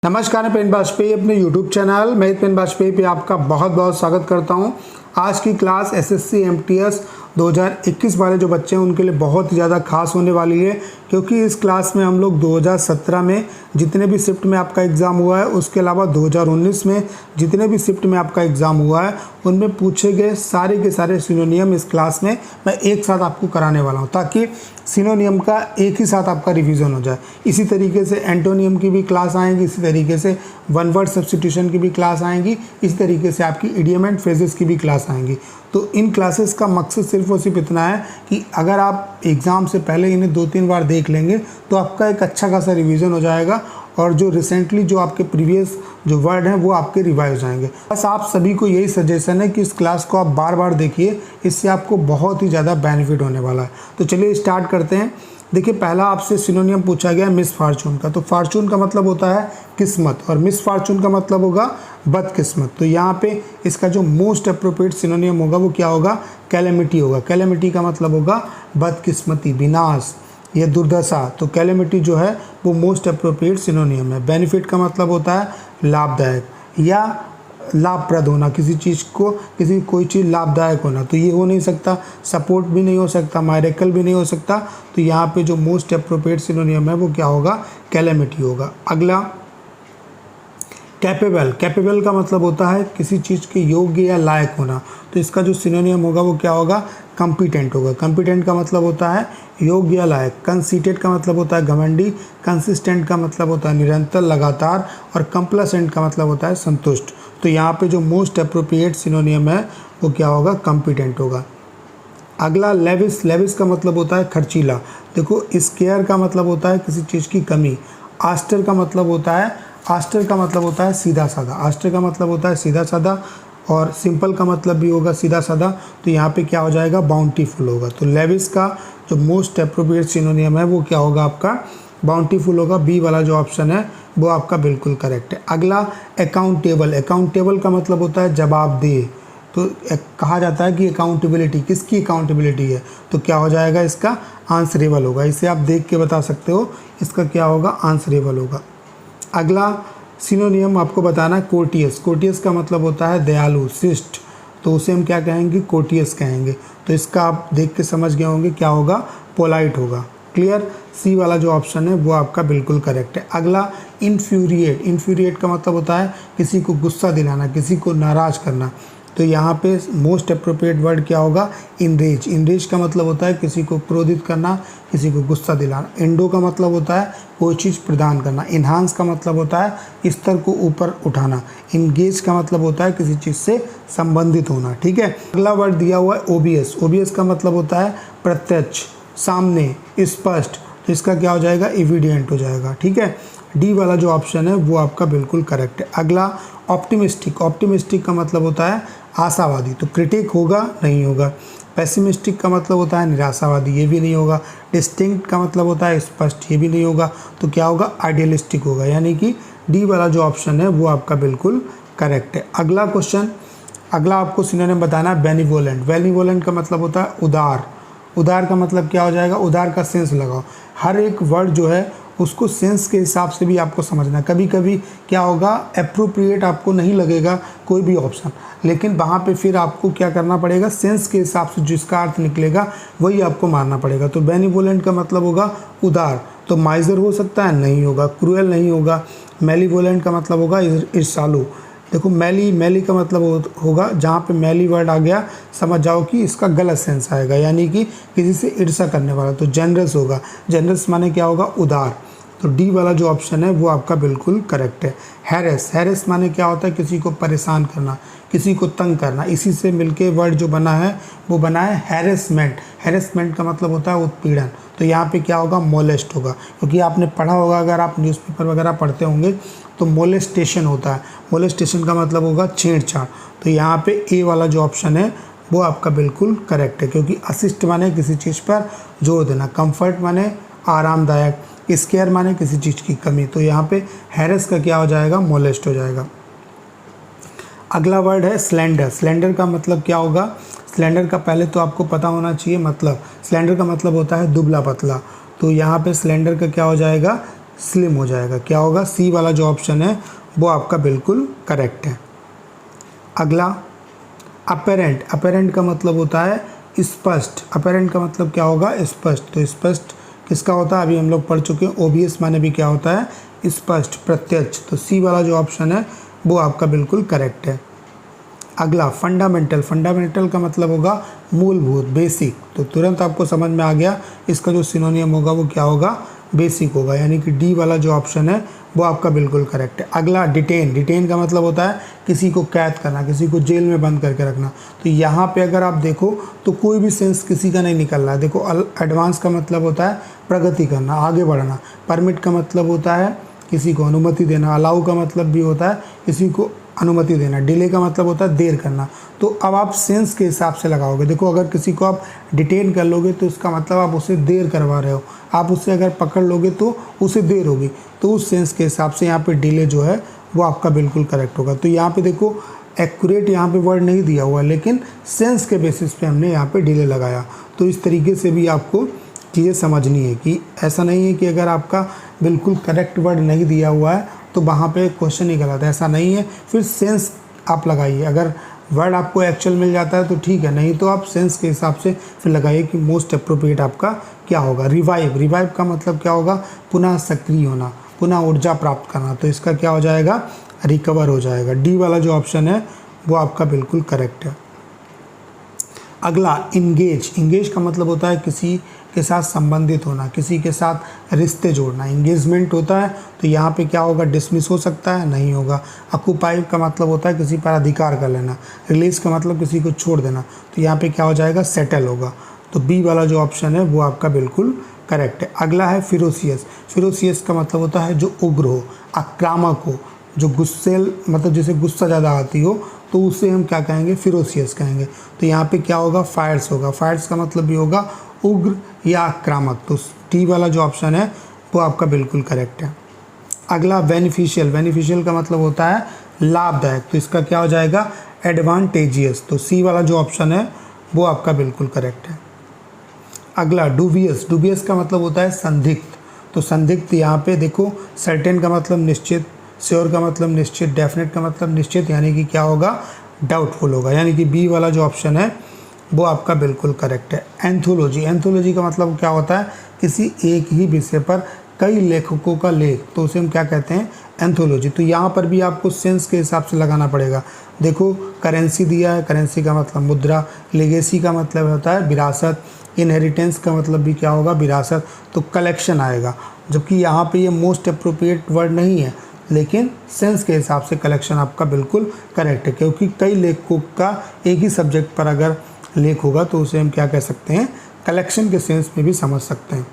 नमस्कार, मैं पेन बाजपेयी अपने YouTube चैनल मैं पेन बाजपेयी पे आपका बहुत बहुत स्वागत करता हूं। आज की क्लास एसएससी एमटीएस 2021 वाले जो बच्चे हैं उनके लिए बहुत ही ज़्यादा खास होने वाली है, क्योंकि इस क्लास में हम लोग 2017 में जितने भी शिफ्ट में आपका एग्ज़ाम हुआ है, उसके अलावा 2019 में जितने भी शिफ्ट में आपका एग्ज़ाम हुआ है उनमें पूछे गए सारे के सारे सिनोनियम इस क्लास में मैं एक साथ आपको कराने वाला हूं, ताकि सिनोनियम का एक ही साथ आपका रिवीजन हो जाए। इसी तरीके से एंटोनियम की भी क्लास आएंगी, इसी तरीके से वन वर्ड सब्स्टिट्यूशन की भी क्लास आएंगी, इसी तरीके से आपकी इडियम एंड फ्रेजेस की भी क्लास आएंगी। तो इन क्लासेस का मकसद सिर्फ और सिर्फ इतना है कि अगर आप एग्ज़ाम से पहले इन्हें 2-3 बार देख लेंगे तो आपका एक अच्छा खासा रिवीजन हो जाएगा और जो रिसेंटली जो आपके प्रीवियस जो वर्ड हैं वो आपके रिवाइज हो जाएंगे। बस आप सभी को यही सजेशन है कि इस क्लास को आप बार बार देखिए, इससे आपको बहुत ही ज़्यादा बेनिफिट होने वाला है। तो चलिए स्टार्ट करते हैं। देखिए, पहला आपसे सिनोनियम पूछा गया मिस फॉर्चून का। तो फॉर्चून का मतलब होता है किस्मत और मिस फॉर्चून का मतलब होगा बदकिस्मत। तो यहाँ पे इसका जो मोस्ट अप्रोप्रिएट सिनोनियम होगा वो क्या होगा? कैलेमिटी होगा। कैलेमिटी का मतलब होगा बदकिस्मती, विनाश, ये दुर्दशा। तो कैलेमिटी जो है वो मोस्ट अप्रोप्रिएट सिनोनियम है। बेनिफिट का मतलब होता है लाभदायक या लाभप्रद होना, किसी चीज़ को कोई चीज़ लाभदायक होना। तो ये हो नहीं सकता, सपोर्ट भी नहीं हो सकता, मायरेकल भी नहीं हो सकता। तो यहाँ पे जो मोस्ट अप्रोप्रिएट सिनोनियम है वो क्या होगा? कैलेमिटी होगा। अगला कैपेबल। कैपेबल का मतलब होता है किसी चीज़ के योग्य या लायक होना। तो इसका जो सिनोनियम होगा वो क्या होगा? कॉम्पिटेंट होगा। कॉम्पिटेंट का मतलब होता है योग्य या लायक। कंसीटेड का मतलब होता है घमंडी। कंसिस्टेंट का मतलब होता है निरंतर, लगातार। और कंप्लेसेंट का मतलब होता है संतुष्ट। तो यहाँ पे जो मोस्ट अप्रोप्रिएट सिनोनियम है वो क्या होगा? कॉम्पिटेंट होगा। अगला लेविस। लेविस का मतलब होता है खर्चीला। देखो, स्केयर का मतलब होता है किसी चीज़ की कमी। आस्टर का मतलब होता है सीधा साधा। आस्टर का मतलब होता है सीधा साधा और सिंपल का मतलब भी होगा सीधा साधा। तो यहाँ पे क्या हो जाएगा? बाउंटीफुल होगा। तो लेविस का जो मोस्ट अप्रोप्रिएट सिनोनियम है वो क्या होगा? आपका बाउंटीफुल होगा। बी वाला जो ऑप्शन है वो आपका बिल्कुल करेक्ट है। अगला अकाउंटेबल। अकाउंटेबल का मतलब होता है जवाबदेह। तो कहा जाता है कि अकाउंटेबिलिटी, किसकी अकाउंटेबिलिटी है? तो क्या हो जाएगा? इसका आंसरेबल होगा। इसे आप देख के बता सकते हो, इसका क्या होगा? आंसरेबल होगा। अगला सिनोनियम आपको बताना है कोर्टियस। कोर्टियस का मतलब होता है दयालु, शिष्ट। तो उसे हम क्या कहेंगे? कोर्टियस कहेंगे। तो इसका आप देख के समझ गए होंगे क्या होगा? पोलाइट होगा। क्लियर? सी वाला जो ऑप्शन है वो आपका बिल्कुल करेक्ट है। अगला इन्फ्यूरिएट। इन्फ्यूरिएट का मतलब होता है किसी को गुस्सा दिलाना, किसी को नाराज करना। तो यहाँ पे मोस्ट अप्रोप्रिएट वर्ड क्या होगा? इनरेज। इनरेज का मतलब होता है किसी को क्रोधित करना, किसी को गुस्सा दिलाना। इंडो का मतलब होता है कोई चीज़ प्रदान करना। इन्हांस का मतलब होता है स्तर को ऊपर उठाना। इंगेज का मतलब होता है किसी चीज़ से संबंधित होना। ठीक है। अगला वर्ड दिया हुआ है ओबियस। ओबियस का मतलब होता है प्रत्यक्ष, सामने, स्पष्ट। तो इसका क्या हो जाएगा? एविडेंट हो जाएगा। ठीक है। डी वाला जो ऑप्शन है वो आपका बिल्कुल करेक्ट है। अगला ऑप्टिमिस्टिक। ऑप्टिमिस्टिक का मतलब होता है आशावादी। तो क्रिटिक होगा? नहीं होगा। पेसिमिस्टिक का मतलब होता है निराशावादी, ये भी नहीं होगा। डिस्टिंक्ट का मतलब होता है स्पष्ट, ये भी नहीं होगा। तो क्या होगा? आइडियलिस्टिक होगा। यानी कि डी वाला जो ऑप्शन है वो आपका बिल्कुल करेक्ट है। अगला क्वेश्चन, अगला आपको सिनोनिम बताना है बेनिवोलेंट। बेनिवोलेंट का मतलब होता है उदार। उदार का मतलब क्या हो जाएगा? उदार का सेंस लगाओ। हर एक वर्ड जो है उसको सेंस के हिसाब से भी आपको समझना। कभी कभी क्या होगा? अप्रोप्रिएट आपको नहीं लगेगा कोई भी ऑप्शन, लेकिन वहाँ पे फिर आपको क्या करना पड़ेगा? सेंस के हिसाब से जिसका अर्थ निकलेगा वही आपको मारना पड़ेगा। तो बेनिवोलेंट का मतलब होगा उदार। तो माइजर हो सकता है? नहीं होगा। क्रूएल नहीं होगा। मेलीवोलेंट का मतलब होगा ईर्ष्यालु। देखो, मैली का मतलब होगा, जहाँ पे मैली वर्ड आ गया समझ जाओ कि इसका गलत सेंस आएगा, यानी कि किसी से ईर्ष्या करने वाला। तो जेनरस होगा। जेनरस माने क्या होगा? उदार। तो डी वाला जो ऑप्शन है वो आपका बिल्कुल करेक्ट है। हैरेस। हैरेस माने क्या होता है? किसी को परेशान करना, किसी को तंग करना। इसी से मिलके वर्ड जो बना है वो बना है हैरेसमेंट। हैरेसमेंट का मतलब होता है उत्पीड़न। तो यहाँ पे क्या होगा? मोलेस्ट होगा। क्योंकि आपने पढ़ा होगा, अगर आप न्यूज़पेपर वगैरह पढ़ते होंगे तो मोलेस्टेशन होता है। मोलेस्टेशन का मतलब होगा छेड़छाड़। तो यहाँ पे ए वाला जो ऑप्शन है वो आपका बिल्कुल करेक्ट है, क्योंकि असिस्ट माने किसी चीज़ पर जोर देना, कंफर्ट माने आरामदायक, स्केयर माने किसी चीज़ की कमी। तो यहाँ पे हैरेस का क्या हो जाएगा? मोलेस्ट हो जाएगा। अगला वर्ड है स्लेंडर। स्लेंडर का मतलब क्या होगा? स्लेंडर का पहले तो आपको पता होना चाहिए मतलब। स्लेंडर का मतलब होता है दुबला पतला। तो यहाँ पे स्लेंडर का क्या हो जाएगा? स्लिम हो जाएगा। क्या होगा? सी वाला जो ऑप्शन है वो आपका बिल्कुल करेक्ट है। अगला अपेरेंट। अपेरेंट का मतलब होता है स्पष्ट। अपेरेंट का मतलब क्या होगा? स्पष्ट। तो स्पष्ट किसका होता है? अभी हम लोग पढ़ चुके हैं। ओबियस माने भी क्या होता है? स्पष्ट, प्रत्यक्ष। तो सी वाला जो ऑप्शन है वो आपका बिल्कुल करेक्ट है। अगला फंडामेंटल। फंडामेंटल का मतलब होगा मूलभूत, बेसिक। तो तुरंत आपको समझ में आ गया इसका जो सिनोनियम होगा वो क्या होगा? बेसिक होगा। यानी कि डी वाला जो ऑप्शन है वो आपका बिल्कुल करेक्ट है। अगला डिटेन। डिटेन का मतलब होता है किसी को कैद करना, किसी को जेल में बंद करके रखना। तो यहाँ पे अगर आप देखो तो कोई भी सेंस किसी का नहीं निकल रहा है। देखो, एडवांस का मतलब होता है प्रगति करना, आगे बढ़ना। परमिट का मतलब होता है किसी को अनुमति देना। अलाउ का मतलब भी होता है किसी को अनुमति देना। डिले का मतलब होता है देर करना। तो अब आप सेंस के हिसाब से लगाओगे। देखो, अगर किसी को आप डिटेन कर लोगे तो इसका मतलब आप उसे देर करवा रहे हो। आप उसे अगर पकड़ लोगे तो उसे देर होगी। तो उस सेंस के हिसाब से यहाँ पे डिले जो है वो आपका बिल्कुल करेक्ट होगा। तो यहाँ पे देखो, एक्यूरेट यहाँ पे वर्ड नहीं दिया हुआ है, लेकिन सेंस के बेसिस पे हमने यहाँ पे डिले लगाया। तो इस तरीके से भी आपको चीज़ें समझनी है कि ऐसा नहीं है कि अगर आपका बिल्कुल करेक्ट वर्ड नहीं दिया हुआ है तो वहाँ पे क्वेश्चन ही गलत है, ऐसा नहीं है। फिर सेंस आप लगाइए। अगर वर्ड आपको एक्चुअल मिल जाता है तो ठीक है, नहीं तो आप सेंस के हिसाब से फिर लगाइए कि मोस्ट अप्रोप्रिएट आपका क्या होगा। रिवाइव। रिवाइव का मतलब क्या होगा? पुनः सक्रिय होना, पुनः ऊर्जा प्राप्त करना। तो इसका क्या हो जाएगा? रिकवर हो जाएगा। डी वाला जो ऑप्शन है वो आपका बिल्कुल करेक्ट है। अगला इंगेज। इंगेज का मतलब होता है किसी के साथ संबंधित होना, किसी के साथ रिश्ते जोड़ना। इंगेजमेंट होता है तो यहाँ पे क्या होगा? डिसमिस हो सकता है, नहीं होगा। ऑक्युपाई का मतलब होता है किसी पर अधिकार कर लेना। रिलीज का मतलब किसी को छोड़ देना। तो यहाँ पे क्या हो जाएगा? सेटल होगा। तो बी वाला जो ऑप्शन है वो आपका बिल्कुल करेक्ट है। अगला है फिरोसियस। फिरोसियस का मतलब होता है जो उग्र हो, आक्रामक हो, जो गुस्सेल, मतलब जैसे गुस्सा ज़्यादा आती हो तो उसे हम क्या कहेंगे? फिरोसियस कहेंगे। तो यहाँ पे क्या होगा? फायर्स होगा। फायर्स का मतलब भी होगा उग्र या आक्रामक। तो टी वाला जो ऑप्शन है वो आपका बिल्कुल करेक्ट है। अगला बेनिफिशियल। बेनिफिशियल का मतलब होता है लाभदायक। तो इसका क्या हो जाएगा? एडवांटेजियस। तो सी वाला जो ऑप्शन है वो आपका बिल्कुल करेक्ट है। अगला डूबियस। डूबियस का मतलब होता है संदिग्ध। तो संदिग्ध यहाँ पे देखो, सर्टेन का मतलब निश्चित, श्योर का मतलब निश्चित, डेफिनेट का मतलब निश्चित, यानी कि क्या होगा? डाउटफुल होगा। यानी कि बी वाला जो ऑप्शन है वो आपका बिल्कुल करेक्ट है। एंथोलॉजी। एंथोलॉजी का मतलब क्या होता है? किसी एक ही विषय पर कई लेखकों का लेख, तो उसे हम क्या कहते हैं? एंथोलॉजी। तो यहाँ पर भी आपको सेंस के हिसाब से लगाना पड़ेगा। देखो, करेंसी दिया है, करेंसी का मतलब मुद्रा। लेगेसी का मतलब होता है विरासत। इनहेरिटेंस का मतलब भी क्या होगा? विरासत। तो कलेक्शन आएगा। जबकि यहाँ पे ये मोस्ट अप्रोप्रिएट वर्ड नहीं है, लेकिन सेंस के हिसाब से कलेक्शन आपका बिल्कुल करेक्ट है। क्योंकि कई लेखकों का एक ही सब्जेक्ट पर अगर लेख होगा तो उसे हम क्या कह सकते हैं? कलेक्शन के सेंस में भी समझ सकते हैं।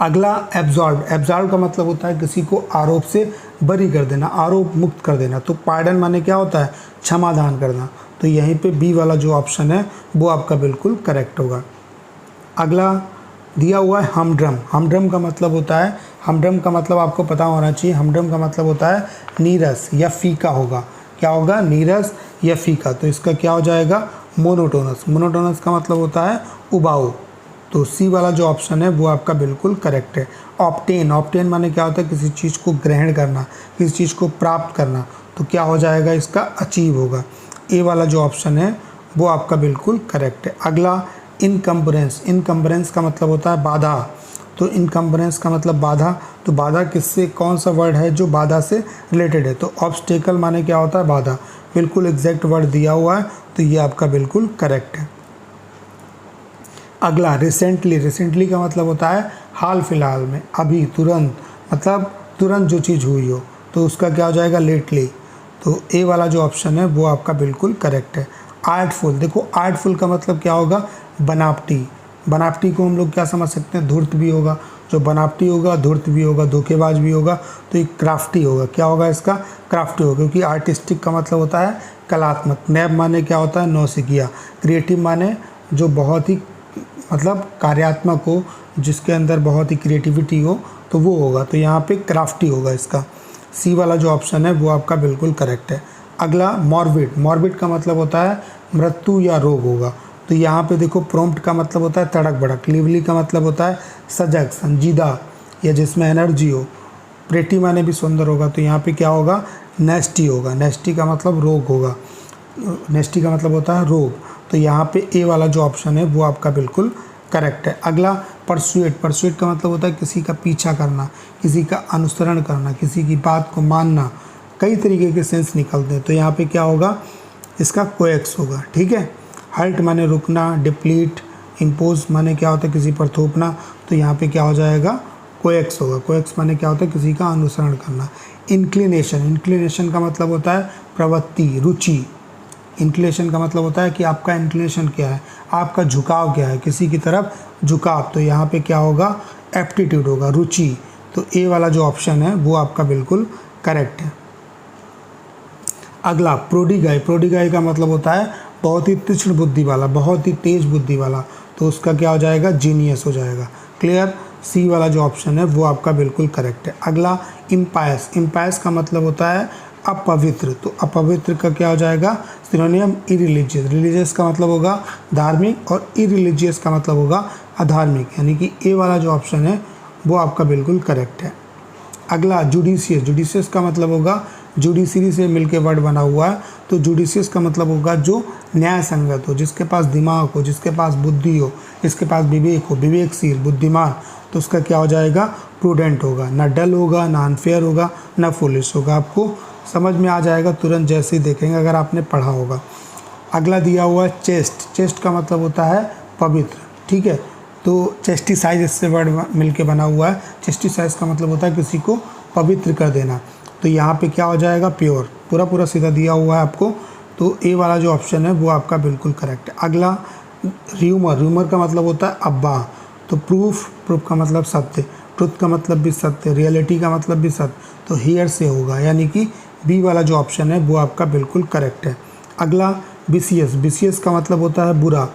अगला एब्जॉल्व। एब्जॉल्व का मतलब होता है किसी को आरोप से बरी कर देना, आरोप मुक्त कर देना। तो पार्डन माने क्या होता है? क्षमादान करना। तो यहीं पे बी वाला जो ऑप्शन है वो आपका बिल्कुल करेक्ट होगा। अगला दिया हुआ है हमड्रम। हमड्रम का मतलब होता है, हमड्रम का मतलब आपको पता होना चाहिए। हमड्रम का मतलब होता है नीरस या फीका होगा। क्या होगा? नीरस या फीका। तो इसका क्या हो जाएगा? मोनोटोनस। मोनोटोनस का मतलब होता है उबाऊ। तो सी वाला जो ऑप्शन है वो आपका बिल्कुल करेक्ट है। ऑब्टेन। ऑब्टेन माने क्या होता है? किसी चीज़ को ग्रहण करना, किसी चीज़ को प्राप्त करना। तो क्या हो जाएगा? इसका अचीव होगा। ए वाला जो ऑप्शन है वो आपका बिल्कुल करेक्ट है। अगला इनकम्बरेंस। इनकम्बरेंस का मतलब होता है बाधा। तो इनकम्बरेंस का मतलब बाधा। तो बाधा किससे, कौन सा वर्ड है जो बाधा से रिलेटेड है? तो ऑब्स्टेकल माने क्या होता है? बाधा। बिल्कुल एग्जैक्ट वर्ड दिया हुआ है, तो ये आपका बिल्कुल करेक्ट है। अगला रिसेंटली। रिसेंटली का मतलब होता है हाल फिलहाल में, अभी, तुरंत, मतलब तुरंत जो चीज़ हुई हो। तो उसका क्या हो जाएगा? लेटली। तो ए वाला जो ऑप्शन है वो आपका बिल्कुल करेक्ट है। आर्टफुल। देखो, आर्टफुल का मतलब क्या होगा? बनावटी। बनावटी को हम लोग क्या समझ सकते हैं? धूर्त भी होगा। जो बनावटी होगा धूर्त भी होगा, धोखेबाज भी होगा। तो ये क्राफ्टी होगा। क्या होगा इसका? क्राफ्टी होगा। क्योंकि आर्टिस्टिक का मतलब होता है कलात्मक। नैब माने क्या होता है? नौसिखिया। क्रिएटिव माने जो बहुत ही मतलब कार्यात्मक हो, जिसके अंदर बहुत ही क्रिएटिविटी हो, तो वो होगा। तो यहाँ पे क्राफ्टी होगा इसका। सी वाला जो ऑप्शन है वो आपका बिल्कुल करेक्ट है। अगला मॉर्बिड। मॉर्बिड का मतलब होता है मृत्यु या रोग होगा। तो यहाँ पे देखो, प्रॉम्प्ट का मतलब होता है तड़क भड़क। लिवली का मतलब होता है सजग, संजीदा या जिसमें एनर्जी हो। प्रेटी माने भी सुंदर होगा, तो यहाँ पे क्या होगा, नेस्टी होगा। नेस्टी का मतलब रोग होगा, नेस्टी का मतलब होता है रोग। तो यहाँ पे ए वाला जो ऑप्शन है वो आपका बिल्कुल करेक्ट है। अगला परसुएट। परसुएट का मतलब होता है किसी का पीछा करना, किसी का अनुसरण करना, किसी की बात को मानना। कई तरीके के सेंस निकलते हैं, तो यहाँ पे क्या होगा, इसका कोएक्स होगा। ठीक है। हल्ट माने रुकना, डिप्लीट, इम्पोज माने क्या होता है किसी पर थोपना, तो यहाँ पे क्या हो जाएगा, कोएक्स होगा। कोएक्स माने क्या होता है किसी का अनुसरण करना। इंक्लिनेशन। इंक्लिनेशन का मतलब होता है प्रवृत्ति, रुचि। इंक्लिनेशन का मतलब होता है कि आपका इंक्लिनेशन क्या है, आपका झुकाव क्या है, किसी की तरफ झुकाव। तो यहाँ पे क्या होगा, एप्टीट्यूड होगा, रुचि। तो ए वाला जो ऑप्शन है वो आपका बिल्कुल करेक्ट है। अगला प्रोडिगाई। प्रोडिगाई का मतलब होता है बहुत ही तीक्ष्ण बुद्धि वाला, बहुत ही तेज बुद्धि वाला। तो उसका क्या हो जाएगा, जीनियस हो जाएगा। क्लियर। सी वाला जो ऑप्शन है वो आपका बिल्कुल करेक्ट है। अगला इम्पायस। इम्पायस का मतलब होता है अपवित्र। तो अपवित्र का क्या हो जाएगा, सिनोनियम इरिलीजियस। रिलीजियस का मतलब होगा धार्मिक और इरिलीजियस का मतलब होगा अधार्मिक, यानी कि ए वाला जो ऑप्शन है वो आपका बिल्कुल करेक्ट है। अगला जुडिशियस। जुडिशियस का मतलब होगा, जुडिशरी से मिलके वर्ड बना हुआ है, तो जुडिशियस का मतलब होगा जो न्याय संगत हो, जिसके पास दिमाग हो, जिसके पास बुद्धि हो, जिसके पास विवेक हो, विवेकशील, बुद्धिमान। तो उसका क्या हो जाएगा, प्रूडेंट होगा। ना डल होगा, ना अनफेयर होगा, ना फुलिश होगा। आपको समझ में आ जाएगा तुरंत जैसे ही देखेंगे अगर आपने पढ़ा होगा। अगला दिया हुआ है चेस्ट। चेस्ट का मतलब होता है पवित्र। ठीक है। तो चेस्टिसाइज इससे वर्ड मिलके बना हुआ है। चेस्टिसाइज का मतलब होता है किसी को पवित्र कर देना। तो यहाँ पे क्या हो जाएगा, प्योर। पूरा पूरा सीधा दिया हुआ है आपको। तो ए वाला जो ऑप्शन है वो आपका बिल्कुल करेक्ट है। अगला र्यूमर। र्यूमर का मतलब होता है अफवाह। तो प्रूफ। प्रूफ का मतलब सत्य। ट्रुथ का मतलब भी सत्य। रियलिटी का मतलब भी सत्य। तो हियर से होगा, यानी कि बी वाला जो ऑप्शन है वो आपका बिल्कुल करेक्ट है। अगला विशियस। विशियस का मतलब होता है बुरा।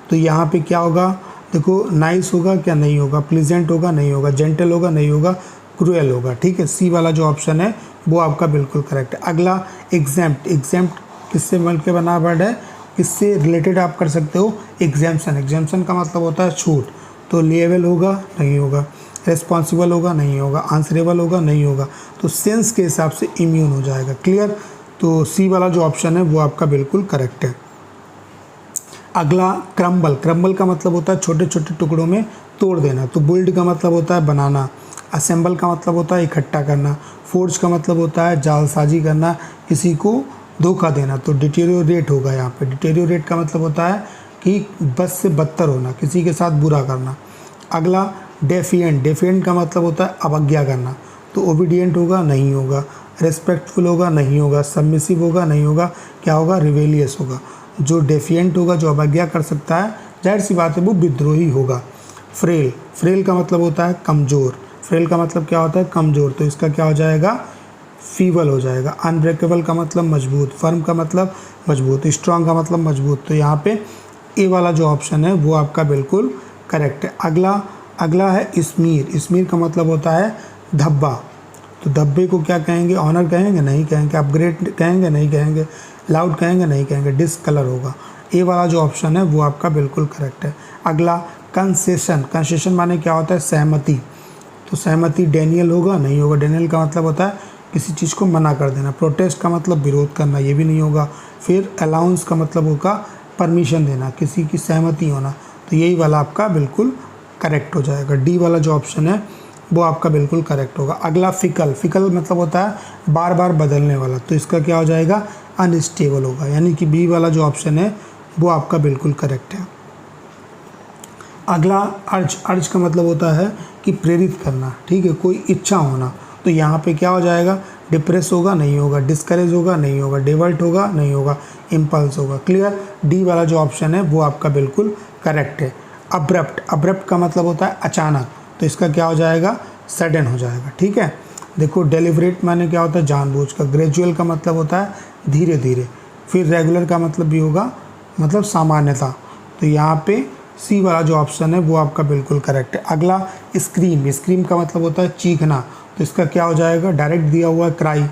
तो यहाँ पे क्या होगा, देखो, नाइस होगा क्या, नहीं होगा। प्लीजेंट होगा, नहीं होगा। जेंटल होगा, नहीं होगा। क्रूएल होगा। ठीक है। सी वाला जो ऑप्शन है वो आपका बिल्कुल करेक्ट है। अगला एग्जैम्प्ट। एग्जैम्प्ट किससे मिल के बना वर्ड है, किससे रिलेटेड आप कर सकते हो, एग्जाम्पशन। एग्जाम्पशन का मतलब होता है छूट। तो लिएबल होगा, नहीं होगा। रिस्पॉन्सिबल होगा, नहीं होगा। आंसरेबल होगा, नहीं होगा। तो सेंस के हिसाब से इम्यून हो जाएगा। क्लियर। तो सी वाला जो ऑप्शन है वो आपका बिल्कुल करेक्ट है। अगला क्रम्बल। क्रम्बल का मतलब होता है छोटे छोटे टुकड़ों में तोड़ देना। तो बिल्ड का मतलब होता है बनाना। असेंबल का मतलब होता है इकट्ठा करना। फोर्ज का मतलब होता है जालसाजी करना, किसी को धोखा देना। तो डिटेरियोरेट होगा यहाँ पे। डिटेरियोरेट का मतलब होता है कि बद से बदतर होना, किसी के साथ बुरा करना। अगला डेफिएंट। डेफिएंट का मतलब होता है अवज्ञा करना। तो ओबीडियंट होगा, नहीं होगा। रेस्पेक्टफुल होगा, नहीं होगा। सबमिसिव होगा, नहीं होगा। क्या होगा, रिवेलियस होगा। जो डेफिएंट होगा, जो अवज्ञा कर सकता है, जाहिर सी बात है वो विद्रोही होगा। फ्रेल। फ्रेल का मतलब होता है कमज़ोर। फ्रेल का मतलब क्या होता है, कमज़ोर। तो इसका क्या हो जाएगा, फीबल हो जाएगा। अनब्रेकेबल का मतलब मजबूत। फर्म का मतलब मजबूत। स्ट्रॉन्ग का मतलब मजबूत। तो यहाँ पे ए वाला जो ऑप्शन है वो आपका बिल्कुल करेक्ट है। अगला है स्मीर। स्मीर का मतलब होता है धब्बा। तो धब्बे को क्या कहेंगे, ऑनर कहेंगे, नहीं कहेंगे। अपग्रेड कहेंगे, नहीं कहेंगे। लाउड कहेंगे, नहीं कहेंगे। डिसकलर होगा। ए वाला जो ऑप्शन है वो आपका बिल्कुल करेक्ट है। अगला कंसेशन। कंसेशन माने क्या होता है, सहमति। तो सहमति डेनियल होगा, नहीं होगा। डेनियल का मतलब होता है किसी चीज़ को मना कर देना। प्रोटेस्ट का मतलब विरोध करना, ये भी नहीं होगा। फिर अलाउंस का मतलब होगा परमिशन देना, किसी की सहमति होना। तो यही वाला आपका बिल्कुल करेक्ट हो जाएगा। डी वाला जो ऑप्शन है वो आपका बिल्कुल करेक्ट होगा। अगला फिकल। फिकल मतलब होता है बार बार बदलने वाला। तो इसका क्या हो जाएगा, अनस्टेबल होगा। यानी कि बी वाला जो ऑप्शन है वो आपका बिल्कुल करेक्ट है। अगला अर्ज। अर्ज का मतलब होता है कि प्रेरित करना। ठीक है, कोई इच्छा होना। तो यहाँ पे क्या हो जाएगा, डिप्रेस होगा, नहीं होगा। डिस्करेज होगा, नहीं होगा। डिवर्ट होगा, नहीं होगा। इम्पल्स होगा। क्लियर। डी वाला जो ऑप्शन है वो आपका बिल्कुल करेक्ट है। अब्रप्ट। अब्रप्ट का मतलब होता है अचानक। तो इसका क्या हो जाएगा, सडन हो जाएगा। ठीक है। देखो, डेलिब्रेट माने क्या होता है, जानबूझ कर। ग्रेजुअल का मतलब होता है धीरे धीरे। फिर रेगुलर का मतलब भी होगा, मतलब सामान्यता। तो यहाँ पे सी वाला जो ऑप्शन है वो आपका बिल्कुल करेक्ट है। अगला स्क्रीम। स्क्रीम का मतलब होता है चीखना। तो इसका क्या हो जाएगा, डायरेक्ट दिया हुआ है क्राई।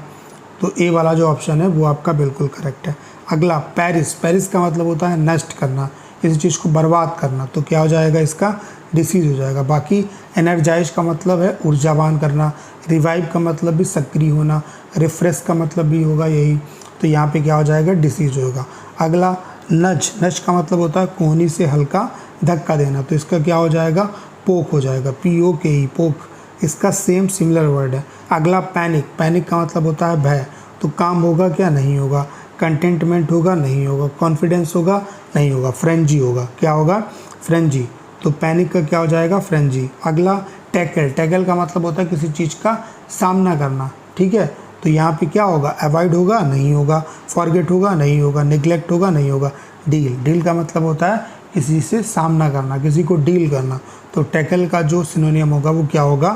तो ए वाला जो ऑप्शन है वो आपका बिल्कुल करेक्ट है। अगला पेरिस। पेरिस का मतलब होता है नष्ट करना, किसी चीज़ को बर्बाद करना। तो क्या हो जाएगा इसका, डिसीज हो जाएगा। बाकी एनर्जाइज का मतलब है ऊर्जावान करना, रिवाइव का मतलब भी सक्रिय होना, रिफ्रेश का मतलब भी होगा यही। तो यहाँ पे क्या हो जाएगा, डिसीज होगा। अगला नज, नज का मतलब होता है कोहनी से हल्का धक्का देना, तो इसका क्या हो जाएगा, पोक हो जाएगा, POKE पोक, इसका सेम सिमिलर वर्ड है। अगला पैनिक, पैनिक का मतलब होता है भय, तो काम होगा क्या, नहीं होगा, कंटेंटमेंट होगा, नहीं होगा, कॉन्फिडेंस होगा, नहीं होगा, फ्रेंजी होगा, क्या होगा, फ्रेंजी, तो पैनिक का क्या हो जाएगा, फ्रेंजी। अगला टैकल, टैकल का मतलब होता है किसी चीज़ का सामना करना, ठीक है, तो यहाँ पे क्या होगा, अवॉइड होगा, नहीं होगा, फॉरगेट होगा, नहीं होगा, निगलेक्ट होगा, नहीं होगा, डील, डील का मतलब होता है किसी से सामना करना, किसी को डील करना, तो टैकल का जो सिनोनियम होगा वो क्या होगा,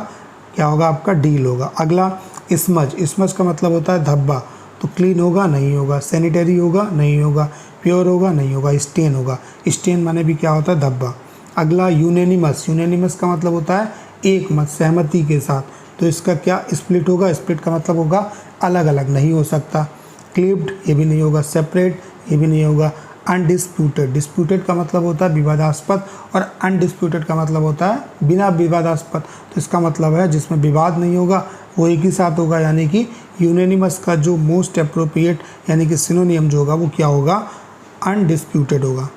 क्या होगा आपका, डील होगा। अगला स्मज, स्मज का मतलब होता है धब्बा, तो क्लीन होगा, नहीं होगा, सैनिटरी होगा, नहीं होगा, प्योर होगा, नहीं होगा, स्टेन होगा, स्टेन माने भी क्या होता है, धब्बा। अगला यूनेनिमस, यूनेनिमस का मतलब होता है एक मत, सहमति के साथ, तो इसका क्या, स्प्लिट होगा, स्प्लिट का मतलब होगा अलग अलग, नहीं हो सकता। क्लिप्ड, ये भी नहीं होगा, सेपरेट, ये भी नहीं होगा। अनडिस्प्यूटेड, डिस्प्यूटेड का मतलब होता है विवादास्पद, और अनडिस्प्यूटेड का मतलब होता है बिना विवादास्पद, तो इसका मतलब है जिसमें विवाद नहीं होगा वो एक ही साथ होगा, यानी कि यूनेनिमस का जो मोस्ट अप्रोप्रिएट यानी कि सिनोनियम जो होगा वो क्या होगा, अनडिस्प्यूटेड होगा।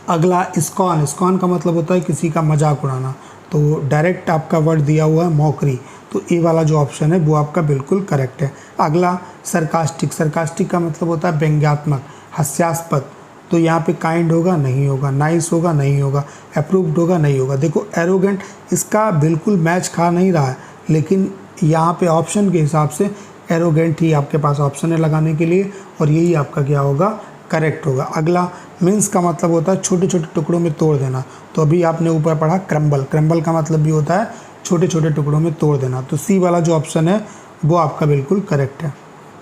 अगला स्कॉन, स्कॉन का मतलब होता है किसी का मजाक उड़ाना, तो डायरेक्ट आपका वर्ड दिया हुआ है मॉकरी, तो ए वाला जो ऑप्शन है वो आपका बिल्कुल करेक्ट है। अगला सरकास्टिक, सरकास्टिक का मतलब होता है व्यंग्यात्मक, हास्यास्पद, तो यहाँ पे काइंड होगा, नहीं होगा, नाइस होगा, नहीं होगा, अप्रूव्ड होगा, नहीं होगा। देखो एरोगेंट इसका बिल्कुल मैच खा नहीं रहा है, लेकिन यहाँ पे ऑप्शन के हिसाब से एरोगेंट ही आपके पास ऑप्शन है लगाने के लिए, और यही आपका क्या होगा, करेक्ट होगा। अगला मिन्स का मतलब होता है छोटे छोटे टुकड़ों में तोड़ देना, तो अभी आपने ऊपर पढ़ा क्रम्बल, क्रम्बल का मतलब भी होता है छोटे छोटे टुकड़ों में तोड़ देना, तो सी वाला जो ऑप्शन है वो आपका बिल्कुल करेक्ट है,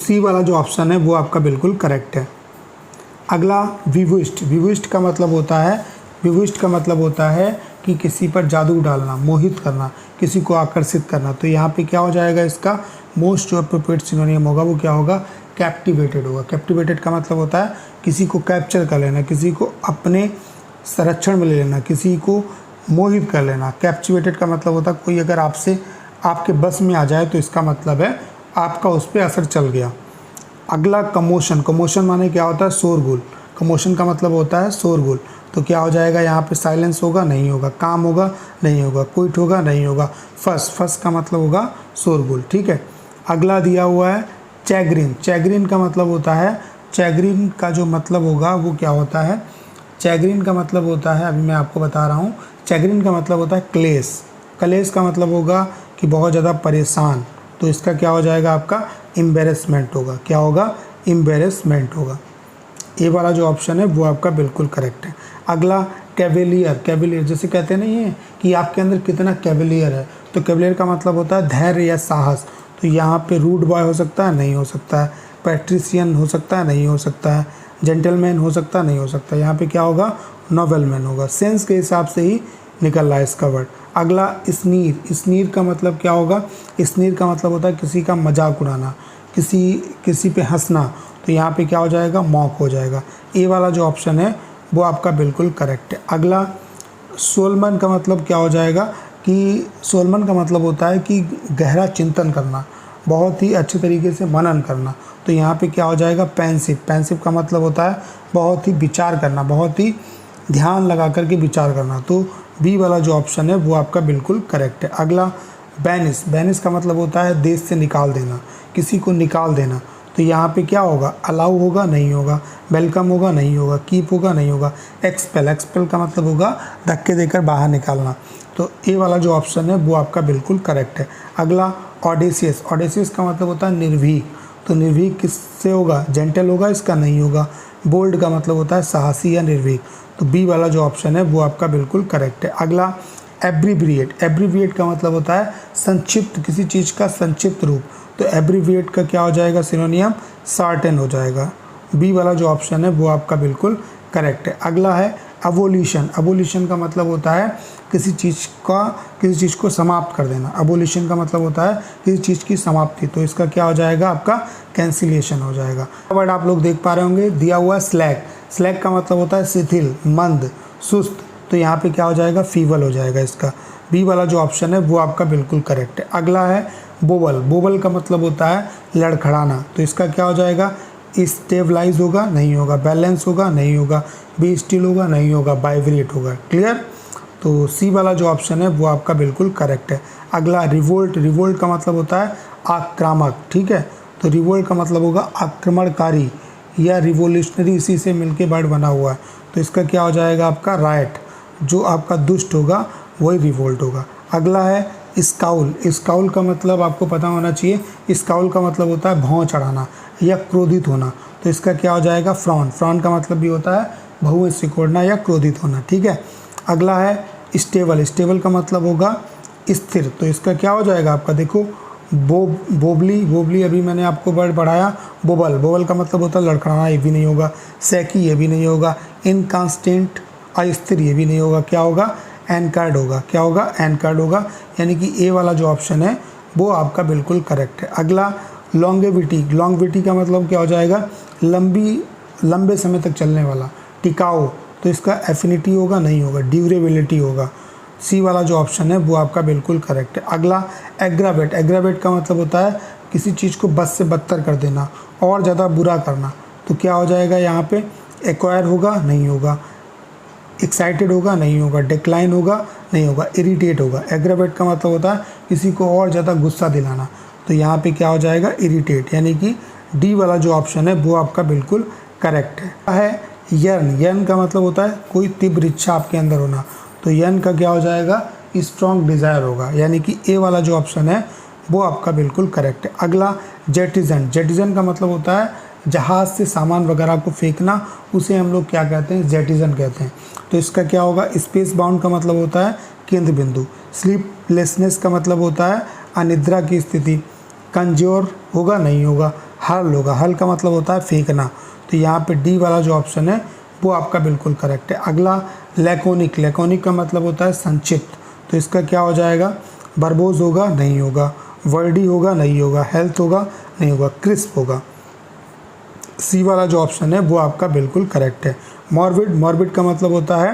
सी वाला जो ऑप्शन है वो आपका बिल्कुल करेक्ट है। अगला विविष्ट, विविष्ट का मतलब होता है, विविष्ट का मतलब होता है कि किसी पर जादू डालना, मोहित करना, किसी को आकर्षित करना, तो यहाँ पे क्या हो जाएगा, इसका मोस्ट जो अप्रोप्रिएट सिनोनियम होगा वो क्या होगा, कैप्टिवेटेड होगा। कैप्टिवेटेड का मतलब होता है किसी को कैप्चर कर लेना, किसी को अपने संरक्षण में ले लेना, किसी को मोहित कर लेना। कैप्टिवेटेड का मतलब होता है कोई अगर आपसे आपके बस में आ जाए तो इसका मतलब है आपका उस पर असर चल गया। अगला कमोशन, कमोशन माने क्या होता है, शोरगुल, कमोशन का मतलब होता है शोरगुल, तो क्या हो जाएगा, यहाँ पे साइलेंस होगा, नहीं होगा, काम होगा, नहीं होगा, क्विट होगा, नहीं होगा, फस, फस का मतलब होगा शोरगुल, ठीक है। अगला दिया हुआ है चैग्रीन, चैग्रीन का मतलब होता है, चैग्रीन का जो मतलब होगा वो क्या होता है, चैग्रीन का मतलब होता है, अभी मैं आपको बता रहा हूँ, चैग्रीन का मतलब होता है क्लेश, क्लेश का मतलब होगा कि बहुत ज़्यादा परेशान, तो इसका क्या हो जाएगा आपका, एम्बेरसमेंट होगा, क्या होगा, एम्बेरसमेंट होगा। ये वाला जो ऑप्शन है वो आपका बिल्कुल करेक्ट है। अगला कैवेलियर, कैवेलियर जैसे कहते हैं नहीं है कि आपके अंदर कितना कैवेलियर है, तो कैवेलियर का मतलब होता है धैर्य या साहस, तो यहाँ पे रूड बॉय हो सकता है, नहीं हो सकता है, पैट्रिशियन हो सकता है, नहीं हो सकता है, जेंटलमैन हो सकता है, नहीं हो सकता, यहाँ पे क्या होगा, नोबलमैन होगा, सेंस के हिसाब से ही निकल रहा है इसका वर्ड। अगला स्नीर, स्नीर का मतलब क्या होगा, स्नीर का मतलब होता है किसी का मजाक उड़ाना, किसी पे हंसना, तो यहाँ पे क्या हो जाएगा, मॉक हो जाएगा। ए वाला जो ऑप्शन है वो आपका बिल्कुल करेक्ट है। अगला सोलमन का मतलब क्या हो जाएगा, कि सोलमन का मतलब होता है कि गहरा चिंतन करना, बहुत ही अच्छे तरीके से मनन करना, तो यहाँ पे क्या हो जाएगा, पेंसिव, पेंसिव का मतलब होता है बहुत ही विचार करना, बहुत ही ध्यान लगा करके विचार करना, तो बी वाला जो ऑप्शन है वो आपका बिल्कुल करेक्ट है। अगला बैनिस, बैनिस का मतलब होता है देश से निकाल देना, किसी को निकाल देना, तो यहाँ पे क्या होगा, अलाउ होगा, नहीं होगा, वेलकम होगा, नहीं होगा, कीप होगा, नहीं होगा, एक्सपेल, एक्सपेल का मतलब होगा धक्के देकर बाहर निकालना, तो ए वाला जो ऑप्शन है वो आपका बिल्कुल करेक्ट है। अगला ऑडेसियस, ऑडेसियस का मतलब होता है निर्भीक, तो निर्भीक किससे होगा, जेंटल होगा, इसका नहीं होगा। बोल्ड का मतलब होता है साहसी या निर्भीक, तो बी वाला जो ऑप्शन है वो आपका बिल्कुल करेक्ट है। अगला एब्रीविएट, एब्रीविएट का मतलब होता है संक्षिप्त, किसी चीज़ का संक्षिप्त रूप, तो एब्रीविएट का क्या हो जाएगा, सिनोनियम शॉर्टन हो जाएगा। बी वाला जो ऑप्शन है वो आपका बिल्कुल करेक्ट है। अगला है अबोलिशन, अबोलिशन का मतलब होता है किसी चीज़ को समाप्त कर देना, अबोलिशन का मतलब होता है किसी चीज़ की समाप्ति, तो इसका क्या हो जाएगा आपका कैंसिलेशन हो जाएगा। वर्ड आप लोग देख पा रहे होंगे दिया हुआ स्लैक, स्लैक का मतलब होता है शिथिल, मंद, सुस्त, तो यहाँ पे क्या हो जाएगा, फीबल हो जाएगा इसका। बी वाला जो ऑप्शन है वो आपका बिल्कुल करेक्ट है। अगला है बोबल। बोबल का मतलब होता है लड़खड़ाना, तो इसका क्या हो जाएगा, स्टेबलाइज होगा, नहीं होगा, बैलेंस होगा, नहीं होगा, बी स्टिल होगा, नहीं होगा, वाइब्रेट होगा। क्लियर, तो सी वाला जो ऑप्शन है वो आपका बिल्कुल करेक्ट है। अगला रिवोल्ट। रिवोल्ट का मतलब होता है आक्रामक, ठीक है, तो रिवोल्ट का मतलब होगा आक्रमणकारी या रिवोल्यूशनरी, इसी से मिलके वर्ड बना हुआ है, तो इसका क्या हो जाएगा आपका राइट, जो आपका दुष्ट होगा वही रिवोल्ट होगा। अगला है स्काउल। स्काउल का मतलब आपको पता होना चाहिए, स्काउल का मतलब होता है भौं चढ़ाना या क्रोधित होना, तो इसका क्या हो जाएगा फ्रॉन। फ्रॉन का मतलब भी होता है भौं सिकोड़ना या क्रोधित होना, ठीक है। अगला है स्टेबल। स्टेबल का मतलब होगा स्थिर, तो इसका क्या हो जाएगा आपका, देखो बोबली। बोबली अभी मैंने आपको वर्ड पढ़ाया। बोबल। बोबल का मतलब होता है लड़खड़ाना, ये भी नहीं होगा। सैकी, ये भी नहीं होगा। इनकांस्टेंट, अस्थिर, ये भी नहीं होगा। क्या होगा, एनकार्ड होगा। क्या होगा, एनकार्ड होगा, यानी कि ए वाला जो ऑप्शन है वो आपका बिल्कुल करेक्ट है। अगला लॉन्गेविटी। लॉन्गेविटी का मतलब क्या हो जाएगा, लंबे समय तक चलने वाला, टिकाऊ, तो इसका एफिनिटी होगा, नहीं होगा, ड्यूरेबिलिटी होगा। सी वाला जो ऑप्शन है वो आपका बिल्कुल करेक्ट है। अगला एग्रावेट। एग्रावेट का मतलब होता है किसी चीज़ को बद से बदतर कर देना और ज़्यादा बुरा करना, तो क्या हो जाएगा यहाँ पे, एक्वायर होगा, नहीं होगा, एक्साइटेड होगा, नहीं होगा, डिक्लाइन होगा, नहीं होगा, इरिटेट होगा। एग्रावेट का मतलब होता है किसी को और ज़्यादा गुस्सा दिलाना, तो यहाँ पे क्या हो जाएगा, इरिटेट, यानी कि डी वाला जो ऑप्शन है वो आपका बिल्कुल करेक्ट है। यर्न। यर्न का मतलब होता है कोई तीव्र इच्छा आपके अंदर होना, तो यर्न का क्या हो जाएगा, स्ट्रॉन्ग डिज़ायर होगा, यानी कि ए वाला जो ऑप्शन है वो आपका बिल्कुल करेक्ट है। अगला जेटिजन। जेटिजन का मतलब होता है जहाज़ से सामान वगैरह को फेंकना, उसे हम लोग क्या कहते हैं, जेटिजन कहते हैं, तो इसका क्या होगा, स्पेस बाउंड का मतलब होता है केंद्र बिंदु। स्लीपलेसनेस का मतलब होता है अनिद्रा की स्थिति। कंज्योर होगा, नहीं होगा, हर्ल होगा। हर्ल का मतलब होता है फेंकना, तो यहाँ पे डी वाला जो ऑप्शन है वो आपका बिल्कुल करेक्ट है। अगला लैकोनिक। लैकोनिक का मतलब होता है संक्षिप्त, तो इसका क्या हो जाएगा, बर्बोज होगा, नहीं होगा, वर्डी होगा, नहीं होगा, हेल्थ होगा, नहीं होगा, क्रिस्प होगा। सी वाला जो ऑप्शन है वो आपका बिल्कुल करेक्ट है। मॉर्बिड। मॉर्बिड का मतलब होता है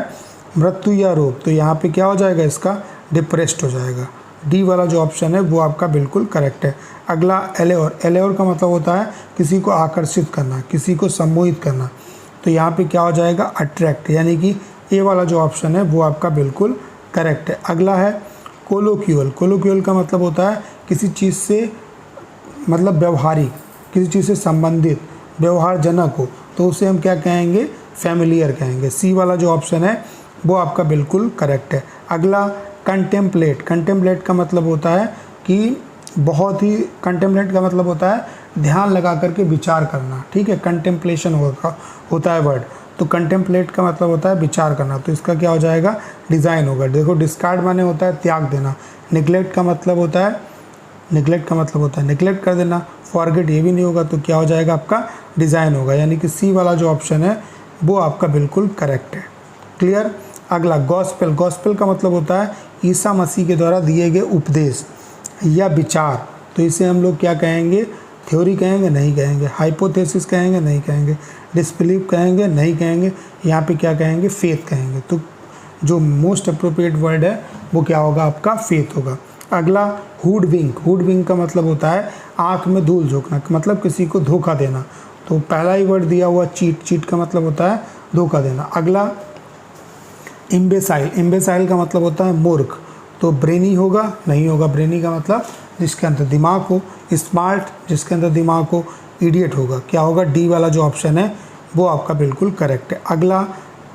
मृत्यु या रोग, तो यहाँ पे क्या हो जाएगा, इसका डिप्रेस्ड हो जाएगा। डी वाला जो ऑप्शन है वो आपका बिल्कुल करेक्ट है। अगला एलेओर। एलेओर का मतलब होता है किसी को आकर्षित करना, किसी को सम्मोहित करना, तो यहाँ पे क्या हो जाएगा, अट्रैक्ट, यानी कि ए वाला जो ऑप्शन है वो आपका बिल्कुल करेक्ट है। अगला है कोलोक्यूअल। कोलोक्यूअल का मतलब होता है किसी चीज़ से, मतलब व्यवहारिक, किसी चीज़ से संबंधित, व्यवहारजनक हो, तो उसे हम क्या कहेंगे, फैमिलियर कहेंगे। सी वाला जो ऑप्शन है वो आपका बिल्कुल करेक्ट है। अगला कंटेम्पलेट। कंटेम्पलेट का मतलब होता है कि बहुत ही, कंटेम्पलेट का मतलब होता है ध्यान लगा करके विचार करना, ठीक है, कंटेम्पलेशन होता है वर्ड, तो कंटेम्पलेट का मतलब होता है विचार करना, तो इसका क्या हो जाएगा, डिज़ाइन होगा। देखो डिस्कार्ड माने होता है त्याग देना, निगलेक्ट का मतलब होता है, निगलेक्ट कर देना, फॉरगेट ये भी नहीं होगा, तो क्या हो जाएगा आपका डिज़ाइन होगा, यानी कि सी वाला जो ऑप्शन है वो आपका बिल्कुल करेक्ट है। क्लियर। अगला गॉस्पेल। गॉस्पेल का मतलब होता है ईसा मसीह के द्वारा दिए गए उपदेश या विचार, तो इसे हम लोग क्या कहेंगे, थ्योरी कहेंगे, नहीं कहेंगे, हाइपोथेसिस कहेंगे, नहीं कहेंगे, डिसबिलीव कहेंगे, नहीं कहेंगे, यहाँ पे क्या कहेंगे, फेथ कहेंगे, तो जो मोस्ट अप्रोप्रिएट वर्ड है वो क्या होगा, आपका फेथ होगा। अगला हुड विंक। हुड विंक का मतलब होता है आँख में धूल झोंकना, मतलब किसी को धोखा देना, तो पहला ही वर्ड दिया हुआ चीट। चीट का मतलब होता है धोखा देना। अगला इम्बेसाइल। इम्बेसाइल का मतलब होता है मूर्ख, तो ब्रेनी होगा, नहीं होगा, ब्रेनी का मतलब जिसके अंदर दिमाग हो, स्मार्ट जिसके अंदर दिमाग हो, इडियट होगा। क्या होगा, डी वाला जो ऑप्शन है वो आपका बिल्कुल करेक्ट है। अगला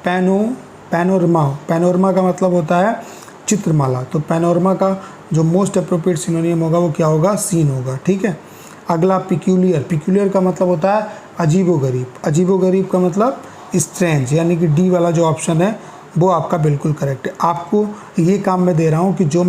पैनोरमा। पैनोरमा का मतलब होता है चित्रमाला, तो पैनोरमा का जो मोस्ट अप्रोप्रिएट सिनोनिम होगा वो क्या होगा, सीन होगा, ठीक है। अगला पिक्यूलियर। पिक्यूलियर का मतलब होता है अजीबोगरीब। अजीबोगरीब का मतलब स्ट्रेंज, यानी कि डी वाला जो ऑप्शन है वो आपका बिल्कुल करेक्ट है। आपको ये काम मैं दे रहा हूँ कि जो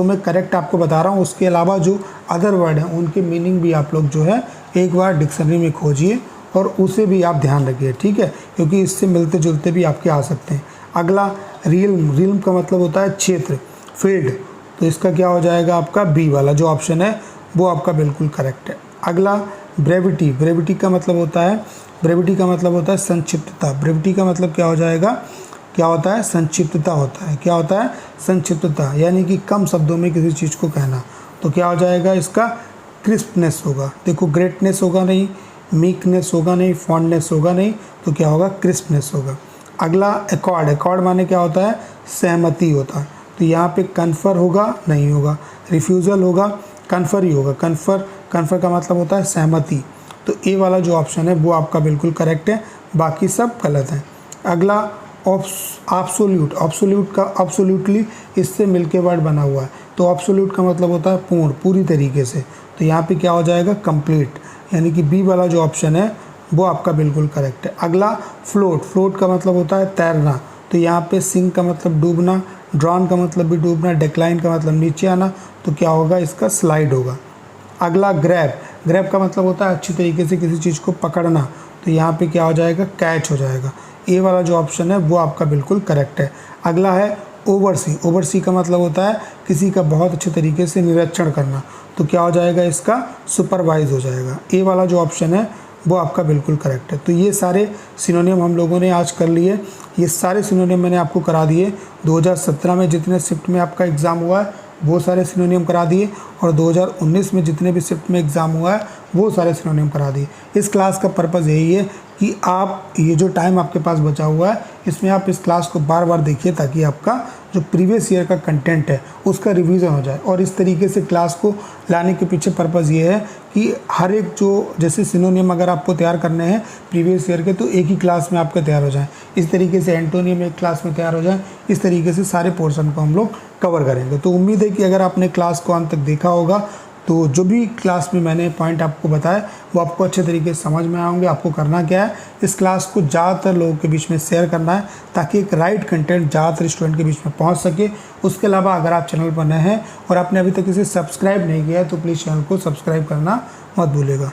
मैं करेक्ट आपको बता रहा हूँ उसके अलावा जो अदर वर्ड हैं उनके मीनिंग भी आप लोग जो है एक बार डिक्शनरी में खोजिए और उसे भी आप ध्यान रखिए, ठीक है, क्योंकि इससे मिलते जुलते भी आपके आ सकते हैं। अगला रिल्म। रिल्म का मतलब होता है क्षेत्र, फील्ड, तो इसका क्या हो जाएगा, आपका बी वाला जो ऑप्शन है वो आपका बिल्कुल करेक्ट है। अगला ब्रेविटी। ब्रेविटी का मतलब होता है संक्षिप्तता। ब्रेविटी का मतलब क्या हो जाएगा, क्या होता है, संक्षिप्तता होता है। क्या होता है, संक्षिप्तता, यानी कि कम शब्दों में किसी चीज़ को कहना। तो क्या हो जाएगा इसका, क्रिस्पनेस होगा। देखो ग्रेटनेस होगा नहीं, मीकनेस होगा नहीं, फॉन्डनेस होगा नहीं, तो क्या होगा, क्रिस्पनेस होगा। अगला एकॉर्ड, एकॉर्ड माने क्या होता है, सहमति होता है। तो यहाँ पे कन्फर होगा, नहीं होगा। रिफ्यूज़ल होगा, कन्फर ही होगा। कन्फर, कन्फर का मतलब होता है सहमति। तो ए वाला जो ऑप्शन है वो आपका बिल्कुल करेक्ट है, बाकी सब गलत हैं। अगला ऑब्सोल्यूट, ऑब्सोल्यूट का ऑब्सोल्यूटली इससे मिलके वर्ड बना हुआ है। तो ऑब्सोल्यूट का मतलब होता है पूर्ण, पूरी तरीके से। तो यहाँ पे क्या हो जाएगा, कंप्लीट, यानी कि बी वाला जो ऑप्शन है वो आपका बिल्कुल करेक्ट है। अगला फ्लोट, फ्लोट का मतलब होता है तैरना। तो यहाँ पे सिंक का मतलब डूबना, ड्रॉन का मतलब भी डूबना, डिक्लाइन का मतलब नीचे आना। तो क्या होगा, इसका स्लाइड होगा। अगला ग्रैब, ग्रैब का मतलब होता है अच्छी तरीके से किसी चीज़ को पकड़ना। तो यहाँ पे क्या हो जाएगा, कैच हो जाएगा। ए वाला जो ऑप्शन है वो आपका बिल्कुल करेक्ट है। अगला है ओवरसी, ओवरसी का मतलब होता है किसी का बहुत अच्छे तरीके से निरीक्षण करना। तो क्या हो जाएगा, इसका सुपरवाइज हो जाएगा। ए वाला जो ऑप्शन है वो आपका बिल्कुल करेक्ट है। तो ये सारे सिनोनियम हम लोगों ने आज कर लिए। ये सारे सिनोनियम मैंने आपको करा दिए। 2017 में जितने शिफ्ट में आपका एग्ज़ाम हुआ है वो सारे सिनोनियम करा दिए, और 2019 में जितने भी शिफ्ट में एग्ज़ाम हुआ है वो सारे सिनोनियम करा दिए। इस क्लास का पर्पज़ यही है कि आप ये जो टाइम आपके पास बचा हुआ है इसमें आप इस क्लास को बार बार देखिए, ताकि आपका जो प्रीवियस ईयर का कंटेंट है उसका रिवीजन हो जाए। और इस तरीके से क्लास को लाने के पीछे पर्पज़ ये है कि हर एक जो जैसे सिनोनियम अगर आपको तैयार करने हैं प्रीवियस ईयर के, तो एक ही क्लास में आपके तैयार हो जाएँ। इस तरीके से एंटोनियम एक क्लास में तैयार हो जाए। इस तरीके से सारे पोर्शन को हम लोग कवर करेंगे। तो उम्मीद है कि अगर आपने क्लास को अंत तक देखा होगा तो जो भी क्लास में मैंने पॉइंट आपको बताया वो आपको अच्छे तरीके से समझ में आए होंगे। आपको करना क्या है, इस क्लास को ज़्यादातर लोगों के बीच में शेयर करना है, ताकि एक राइट कंटेंट ज़्यादातर स्टूडेंट के बीच में पहुंच सके। उसके अलावा अगर आप चैनल पर नए हैं और आपने अभी तक इसे सब्सक्राइब नहीं किया है तो प्लीज़ चैनल को सब्सक्राइब करना मत भूलिएगा।